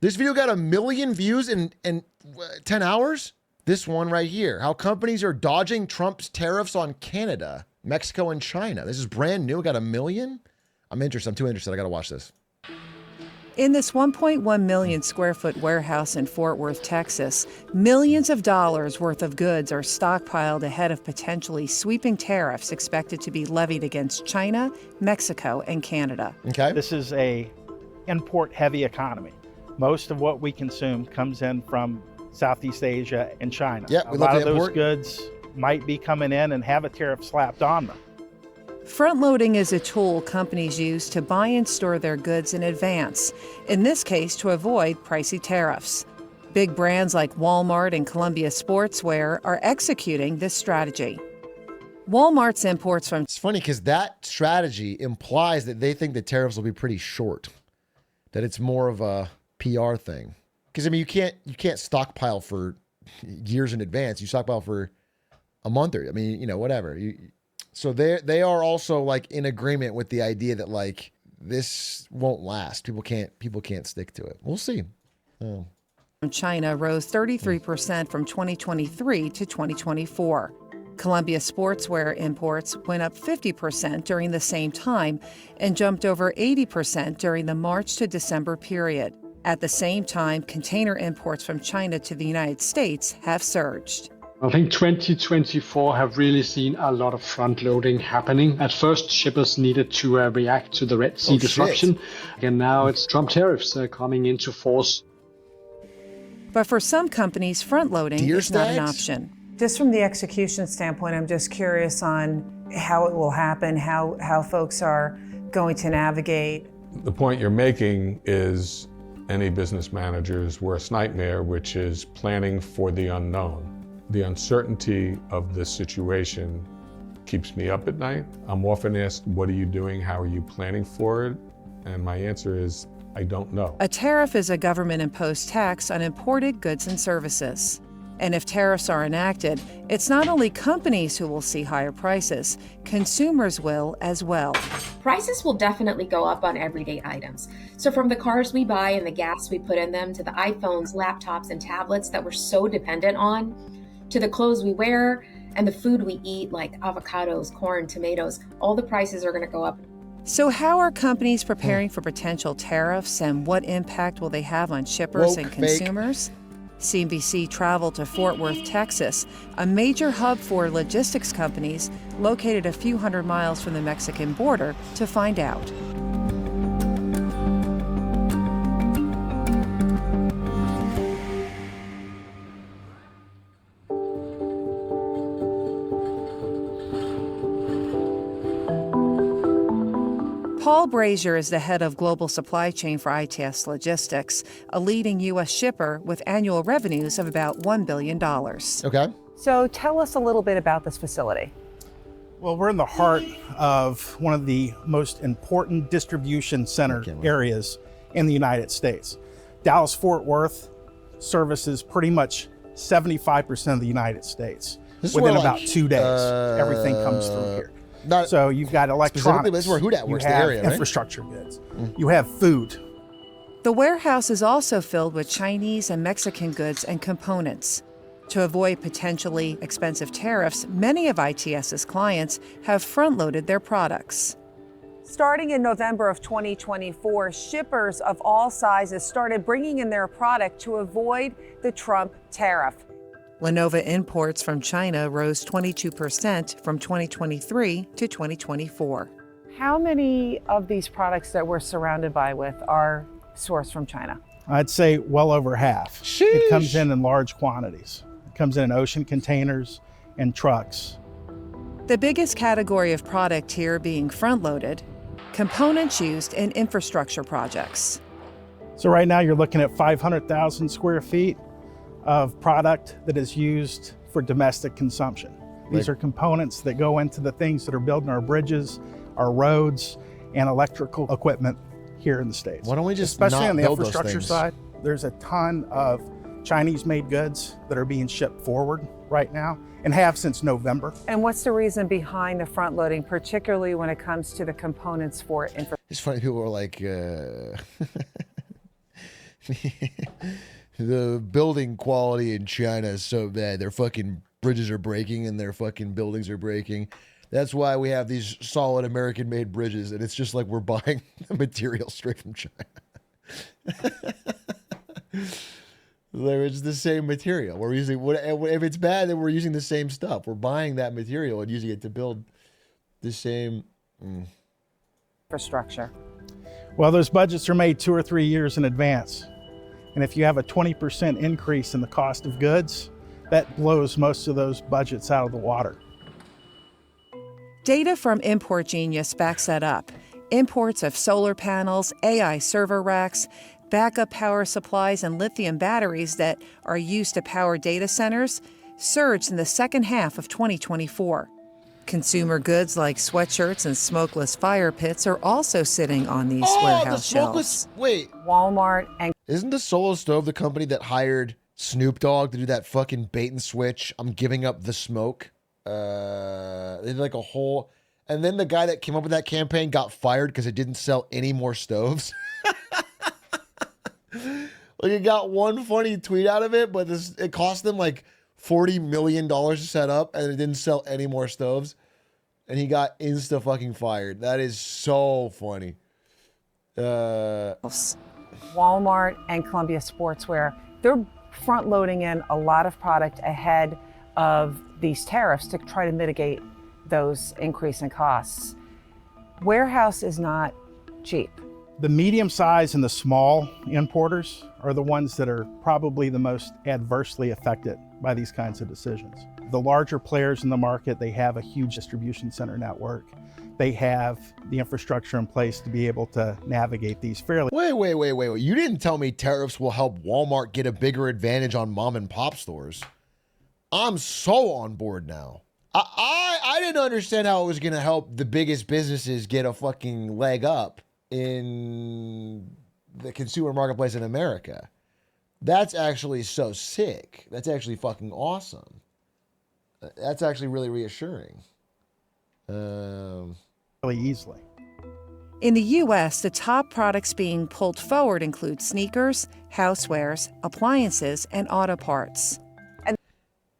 This video got 1 million views in 10 hours. This one right here, how companies are dodging Trump's tariffs on Canada, Mexico, and China. This is brand new. It got 1 million. I'm interested. I'm too interested. I got to watch this. In this 1.1 million square foot warehouse in Fort Worth, Texas, millions of dollars worth of goods are stockpiled ahead of potentially sweeping tariffs expected to be levied against China, Mexico, and Canada. Okay. This is a import-heavy economy. Most of what we consume comes in from Southeast Asia and China. Yeah, a lot of those goods might be coming in and have a tariff slapped on them. Front-loading is a tool companies use to buy and store their goods in advance, in this case to avoid pricey tariffs. Big brands like Walmart and Columbia Sportswear are executing this strategy. Walmart's imports from... It's funny because that strategy implies that they think the tariffs will be pretty short, that it's more of a PR thing. Because, I mean, you can't stockpile for years in advance. You stockpile for a month or, I mean, you know, whatever. So they are also like in agreement with the idea that like this won't last. People can't stick to it. We'll see. Oh. China rose 33% from 2023 to 2024. Columbia Sportswear imports went up 50% during the same time and jumped over 80% during the March to December period. At the same time, container imports from China to the United States have surged. I think 2024 have really seen a lot of front loading happening. At first, shippers needed to react to the Red Sea disruption. And now it's Trump tariffs coming into force. But for some companies, front loading is not an option. Just from the execution standpoint, I'm just curious on how it will happen, how folks are going to navigate. The point you're making is any business manager's worst nightmare, which is planning for the unknown. The uncertainty of this situation keeps me up at night. I'm often asked, what are you doing? How are you planning for it? And my answer is, I don't know. A tariff is a government-imposed tax on imported goods and services. And if tariffs are enacted, it's not only companies who will see higher prices, consumers will as well. Prices will definitely go up on everyday items. So from the cars we buy and the gas we put in them, to the iPhones, laptops, and tablets that we're so dependent on, to the clothes we wear and the food we eat like avocados, corn, tomatoes, all the prices are going to go up. So how are companies preparing for potential tariffs, and what impact will they have on shippers and consumers? CNBC traveled to Fort Worth, Texas, a major hub for logistics companies located a few hundred miles from the Mexican border, to find out. Paul Brazier is the head of global supply chain for ITS Logistics, a leading U.S. shipper with annual revenues of about $1 billion. Okay. So tell us a little bit about this facility. Well, we're in the heart of one of the most important distribution center areas in the United States. Dallas-Fort Worth services pretty much 75% of the United States. Within about 2 days, everything comes through here. So you've got electronics, this is where Hudat works, you have the area, right? infrastructure goods, you have food. The warehouse is also filled with Chinese and Mexican goods and components. To avoid potentially expensive tariffs, many of ITS's clients have front-loaded their products. Starting in November of 2024, shippers of all sizes started bringing in their product to avoid the Trump tariff. Lenovo imports from China rose 22% from 2023 to 2024. How many of these products that we're surrounded by with are sourced from China? I'd say well over half. Sheesh. It comes in large quantities. It comes in ocean containers and trucks. The biggest category of product here being front-loaded, components used in infrastructure projects. So right now you're looking at 500,000 square feet of product that is used for domestic consumption. These are components that go into the things that are building our bridges, our roads, and electrical equipment here in the States. Why don't we just especially not on the build those infrastructure things? side, there's a ton of Chinese-made goods that are being shipped forward right now and have since November. And what's the reason behind the front loading, particularly when it comes to the components for infrastructure? It's funny, people are like, The building quality in China is so bad. Their fucking bridges are breaking and their fucking buildings are breaking. That's why we have these solid American-made bridges, and it's just like we're buying material straight from China. It's the same material. We're using if it's bad, then we're using the same stuff. We're buying that material and using it to build the same infrastructure. Well, those budgets are made 2 or 3 years in advance. And if you have a 20% increase in the cost of goods, that blows most of those budgets out of the water. Data from Import Genius backs that up. Imports of solar panels, AI server racks, backup power supplies, and lithium batteries that are used to power data centers surged in the second half of 2024. Consumer goods like sweatshirts and smokeless fire pits are also sitting on these warehouse shelves. Wait, Walmart and isn't the Solo Stove the company that hired Snoop Dogg to do that fucking bait and switch? I'm giving up the smoke. They did like a whole, and then the guy that came up with that campaign got fired because it didn't sell any more stoves. Like, it got one funny tweet out of it, but it cost them like $40 million to set up, and it didn't sell any more stoves. And he got insta fucking fired. That is so funny. Walmart and Columbia Sportswear, they're front loading in a lot of product ahead of these tariffs to try to mitigate those increase in costs. Warehouse is not cheap. The medium size and the small importers are the ones that are probably the most adversely affected by these kinds of decisions. The larger players in the market, they have a huge distribution center network. They have the infrastructure in place to be able to navigate these fairly. Wait. You didn't tell me tariffs will help Walmart get a bigger advantage on mom and pop stores. I'm so on board now. I didn't understand how it was going to help the biggest businesses get a fucking leg up in the consumer marketplace in America. That's actually so sick. That's actually fucking awesome. That's actually really reassuring. Really easily. In the U.S., the top products being pulled forward include sneakers, housewares, appliances, and auto parts.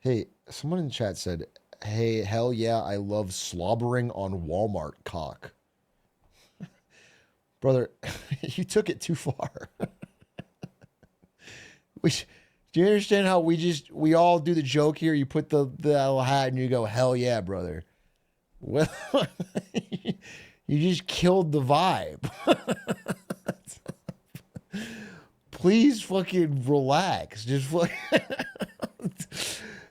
Hey, someone in chat said, hey, hell yeah, I love slobbering on Walmart cock. Brother, you took it too far. Do you understand how we all do the joke here? You put the little hat and you go, hell yeah, brother. Well, you just killed the vibe. Please fucking relax. Just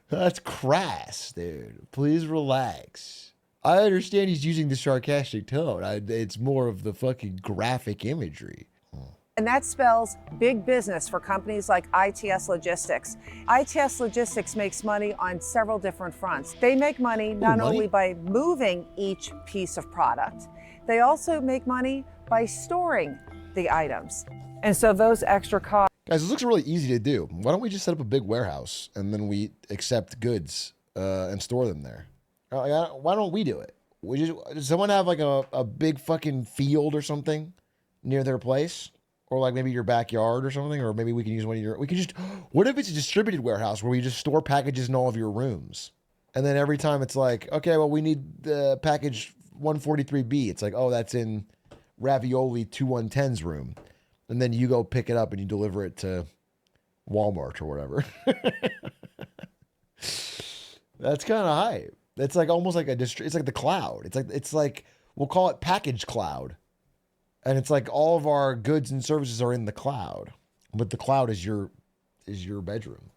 that's crass, dude. Please relax. I understand he's using the sarcastic tone. It's more of the fucking graphic imagery. And that spells big business for companies like ITS Logistics. ITS Logistics makes money on several different fronts. They make money not only by moving each piece of product, they also make money by storing the items. And so those extra costs. Guys, this looks really easy to do. Why don't we just set up a big warehouse and then we accept goods and store them there? Why don't we do it? Does someone have like a big fucking field or something near their place? Or like maybe your backyard or something? Or maybe we can use one of your, what if it's a distributed warehouse where we just store packages in all of your rooms? And then every time it's like, okay, well, we need the package 143B. It's like, oh, that's in Ravioli 2110's room. And then you go pick it up and you deliver it to Walmart or whatever. That's kind of hype. It's like almost like it's like the cloud. It's like we'll call it package cloud. And it's like all of our goods and services are in the cloud, but the cloud is your bedroom.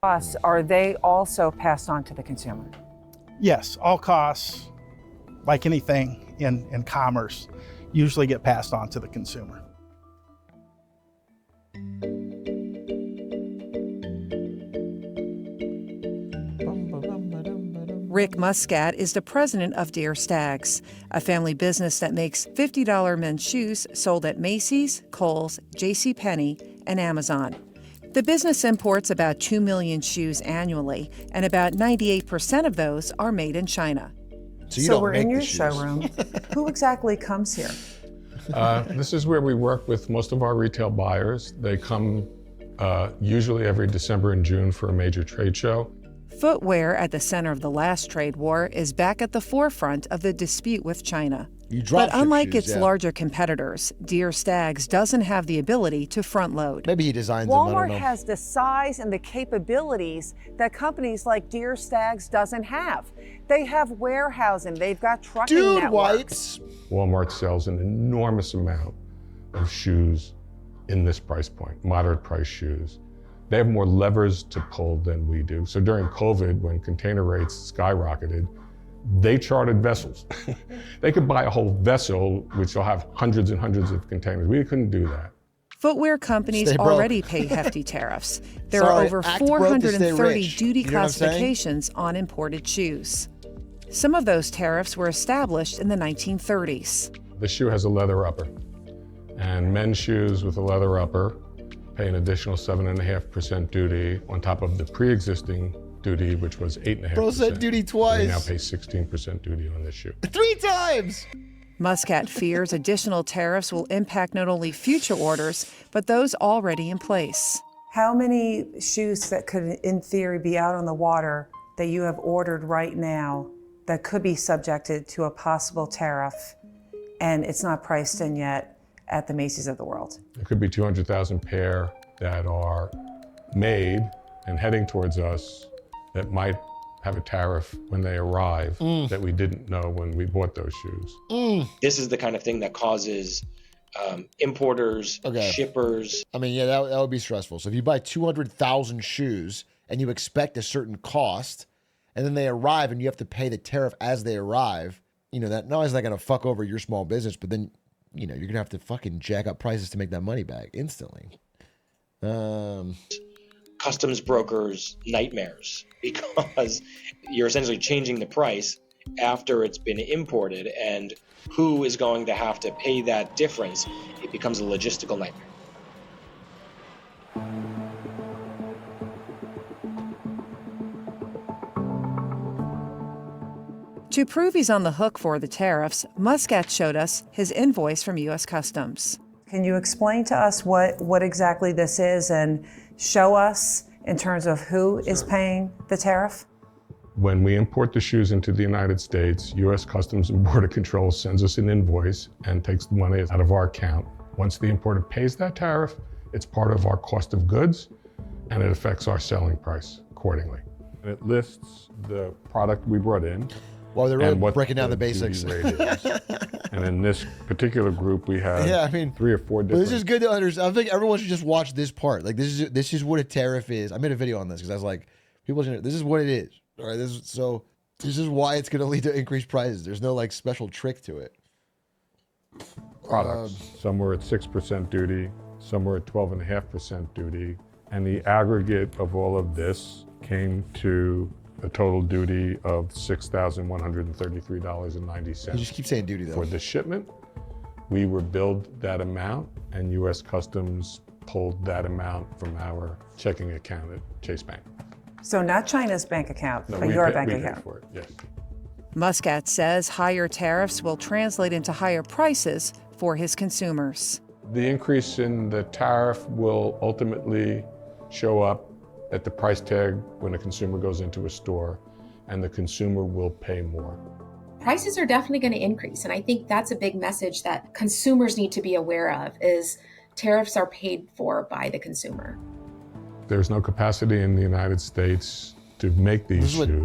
Costs, are they also passed on to the consumer? Yes, all costs, like anything in commerce, usually get passed on to the consumer. Rick Muscat is the president of Deer Stags, a family business that makes $50 men's shoes sold at Macy's, Kohl's, JCPenney, and Amazon. The business imports about 2 million shoes annually, and about 98% of those are made in China. So we're in your showroom. Who exactly comes here? This is where we work with most of our retail buyers. They come usually every December and June for a major trade show. Footwear, at the center of the last trade war, is back at the forefront of the dispute with China. But unlike its larger competitors, Deer Stags doesn't have the ability to front load. Maybe he designs them, I don't Walmart know. has the size and the capabilities that companies like Deer Stags doesn't have. They have warehousing, they've got trucking networks. Walmart sells an enormous amount of shoes in this price point, moderate price shoes. They have more levers to pull than we do. So during COVID, when container rates skyrocketed, they chartered vessels. They could buy a whole vessel, which will have hundreds and hundreds of containers. We couldn't do that. Footwear companies already pay hefty tariffs. There are over 430 duty classifications on imported shoes. Some of those tariffs were established in the 1930s. The shoe has a leather upper, and men's shoes with a leather upper pay an additional 7.5% duty on top of the pre-existing duty, which was 8.5%. Bro said duty twice. We now pay 16% duty on this shoe. 3 times! Muscat fears additional tariffs will impact not only future orders, but those already in place. How many shoes that could, in theory, be out on the water that you have ordered right now that could be subjected to a possible tariff, and it's not priced in yet at the Macy's of the world? There could be 200,000 pair that are made and heading towards us that might have a tariff when they arrive that we didn't know when we bought those shoes. This is the kind of thing that causes importers, shippers. I mean, yeah, that would be stressful. So if you buy 200,000 shoes and you expect a certain cost, and then they arrive and you have to pay the tariff as they arrive, you know, that not only is that going to fuck over your small business, but then, you know, you're going to have to fucking jack up prices to make that money back instantly. Customs brokers' nightmares, because you're essentially changing the price after it's been imported, and who is going to have to pay that difference? It becomes a logistical nightmare. To prove he's on the hook for the tariffs, Muscat showed us his invoice from U.S. Customs. Can you explain to us what exactly this is and show us in terms of who is paying the tariff? When we import the shoes into the United States, U.S. Customs and Border Control sends us an invoice and takes the money out of our account. Once the importer pays that tariff, it's part of our cost of goods, and it affects our selling price accordingly. And it lists the product we brought in. Well, they're really breaking down the basics. And in this particular group, we have 3 or 4 different. But this is good to understand. I think everyone should just watch this part. Like this is what a tariff is. I made a video on this because I was like, people should. This is what it is. All right. This is why it's going to lead to increased prices. There's no like special trick to it. Products. Some were at 6% duty. Some were at 12.5% duty. And the aggregate of all of this came to a total duty of $6,133.90. You just keep saying duty though. For the shipment. We were billed that amount, and U.S. Customs pulled that amount from our checking account at Chase Bank. So not China's bank account, No, but your bank we account. paid for it, yes. Muscat says higher tariffs will translate into higher prices for his consumers. The increase in the tariff will ultimately show up at the price tag when a consumer goes into a store, and the consumer will pay more. Prices are definitely going to increase, and I think that's a big message that consumers need to be aware of, is tariffs are paid for by the consumer. There's no capacity in the United States to make these shoes. We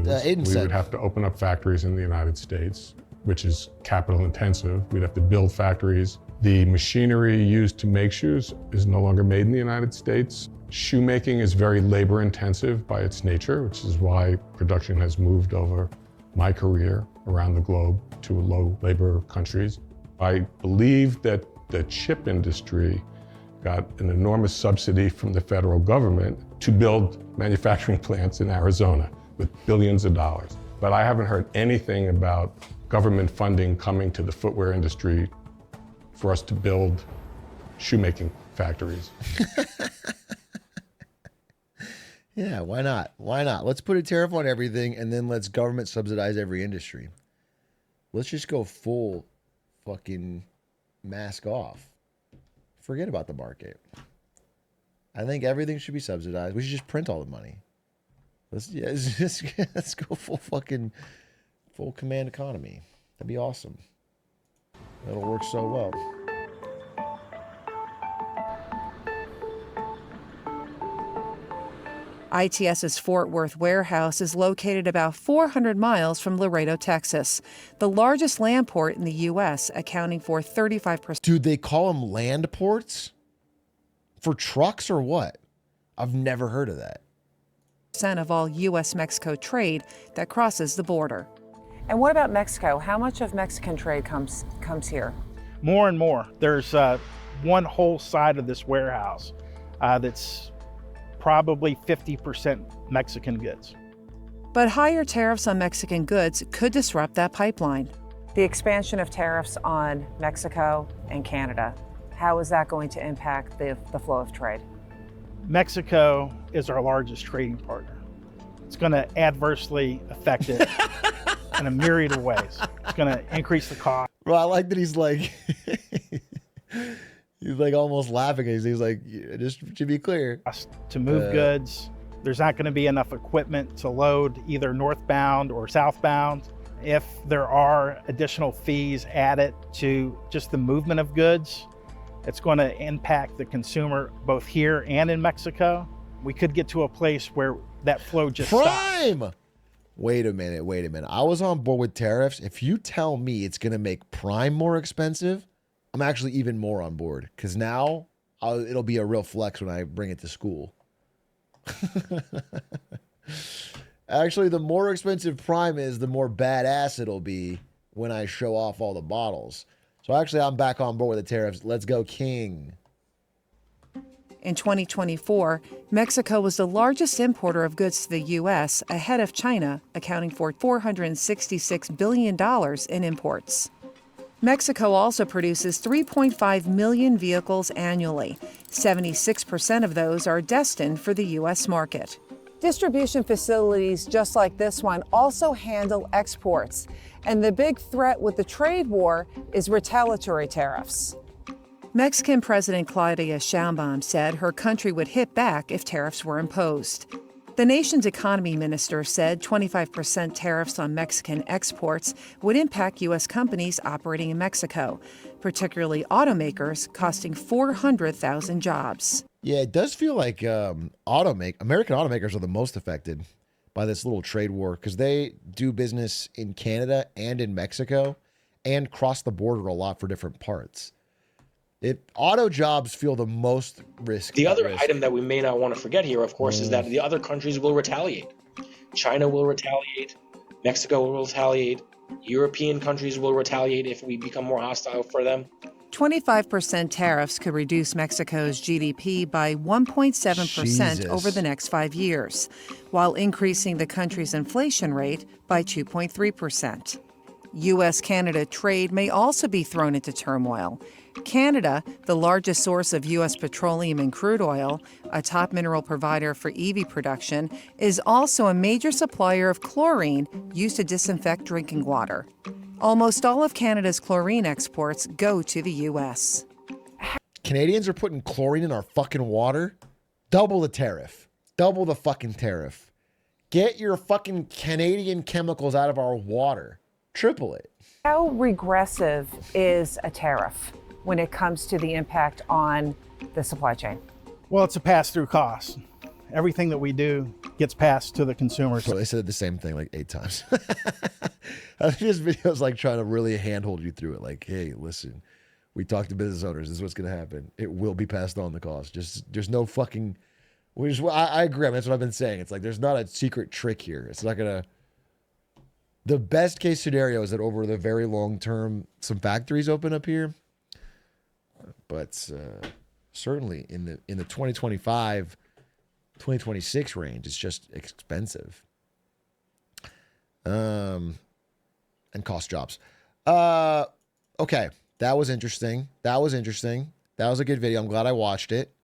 would have to open up factories in the United States, which is capital intensive. We'd have to build factories. The machinery used to make shoes is no longer made in the United States. Shoemaking is very labor intensive by its nature, which is why production has moved over my career around the globe to low labor countries. I believe that the chip industry got an enormous subsidy from the federal government to build manufacturing plants in Arizona with billions of dollars. But I haven't heard anything about government funding coming to the footwear industry for us to build shoemaking factories. Yeah, why not? Why not? Let's put a tariff on everything, and then let's government subsidize every industry. Let's just go full fucking mask off. Forget about the market. I think everything should be subsidized. We should just print all the money. Let's go full command economy. That'd be awesome. That'll work so well. ITS's Fort Worth warehouse is located about 400 miles from Laredo, Texas, the largest land port in the U.S., accounting for 35%. Dude, they call them land ports? For trucks or what? I've never heard of that. Of all U.S.-Mexico trade that crosses the border. And what about Mexico? How much of Mexican trade comes here? More and more. There's one whole side of this warehouse that's probably 50% Mexican goods. But higher tariffs on Mexican goods could disrupt that pipeline. The expansion of tariffs on Mexico and Canada, how is that going to impact the flow of trade? Mexico is our largest trading partner. It's going to adversely affect it in a myriad of ways. It's going to increase the cost. Bro, I like that he's like, he's like almost laughing. He's like, just to be clear. To move goods, there's not going to be enough equipment to load either northbound or southbound. If there are additional fees added to just the movement of goods, it's going to impact the consumer both here and in Mexico. We could get to a place where that flow just stops. Wait a minute. I was on board with tariffs. If you tell me it's going to make Prime more expensive, I'm actually even more on board, because now it'll be a real flex when I bring it to school. Actually, the more expensive Prime is, the more badass it'll be when I show off all the bottles. So actually, I'm back on board with the tariffs. Let's go, King. In 2024, Mexico was the largest importer of goods to the U.S., ahead of China, accounting for $466 billion in imports. Mexico also produces 3.5 million vehicles annually. 76% of those are destined for the U.S. market. Distribution facilities just like this one also handle exports. And the big threat with the trade war is retaliatory tariffs. Mexican President Claudia Sheinbaum said her country would hit back if tariffs were imposed. The nation's economy minister said 25% tariffs on Mexican exports would impact U.S. companies operating in Mexico, particularly automakers, costing 400,000 jobs. Yeah, it does feel like American automakers are the most affected by this little trade war, because they do business in Canada and in Mexico and cross the border a lot for different parts. Auto jobs feel the most risk. The other item that we may not want to forget here, of course, is that the other countries will retaliate. China will retaliate. Mexico will retaliate. European countries will retaliate if we become more hostile for them. 25% tariffs could reduce Mexico's GDP by 1.7% over the next 5 years, while increasing the country's inflation rate by 2.3%. U.S.-Canada trade may also be thrown into turmoil. Canada, the largest source of U.S. petroleum and crude oil, a top mineral provider for EV production, is also a major supplier of chlorine used to disinfect drinking water. Almost all of Canada's chlorine exports go to the U.S. Canadians are putting chlorine in our fucking water? Double the tariff. Double the fucking tariff. Get your fucking Canadian chemicals out of our water. Triple it. How regressive is a tariff when it comes to the impact on the supply chain? Well, it's a pass-through cost. Everything that we do gets passed to the consumers. So they said the same thing like 8 times. I think this video is like trying to really handhold you through it. Like, hey, listen, we talked to business owners. This is what's going to happen. It will be passed on the cost. There's no fucking. I agree. I mean, that's what I've been saying. It's like there's not a secret trick here. It's not going to. The best case scenario is that over the very long term, some factories open up here. But certainly in the 2025, 2026 range, it's just expensive. And cost jobs. Okay, that was interesting. That was a good video. I'm glad I watched it.